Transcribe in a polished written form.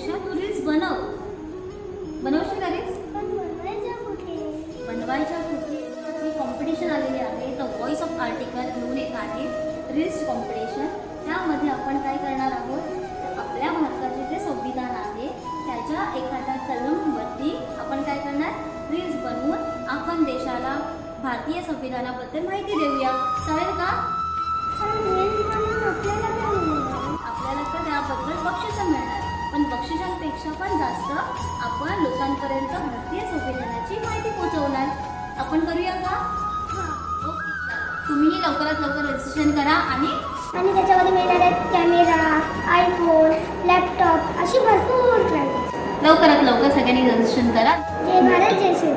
करण्यापेक्षा तू रील्स बनवशील का रील्स? बनवायच्या कुठे जी कॉम्पिटिशन आलेली आहे, द व्हॉइस ऑफ आर्टिकल घेऊन येत आहे रील्स कॉम्पिटिशन. त्यामध्ये आपण काय करणार आहोत, तर आपल्या भारताचे जे संविधान आहे त्याच्या एखाद्या कलमवरती आपण काय करणार, रील्स बनवून आपण देशाला भारतीय संविधानाबद्दल माहिती देऊया. चालेल का? आपल्याला तर त्याबद्दल बक्षिसं मिळणार, पण बक्षिसांपेक्षा पण जास्त आपण लोकांपर्यंत भारतीय संविधानाची माहिती पोहोचवणार. आपण करूया का? ओके, तुम्ही लवकरात लवकर रजिस्ट्रेशन करा आणि त्याच्यामध्ये मिळणार आहेत कॅमेरा, आयफोन, लॅपटॉप अशी भरपूर प्राइस. लवकरात लवकर सगळ्यांनी रजिस्ट्रेशन करा. जय भारत जय श्री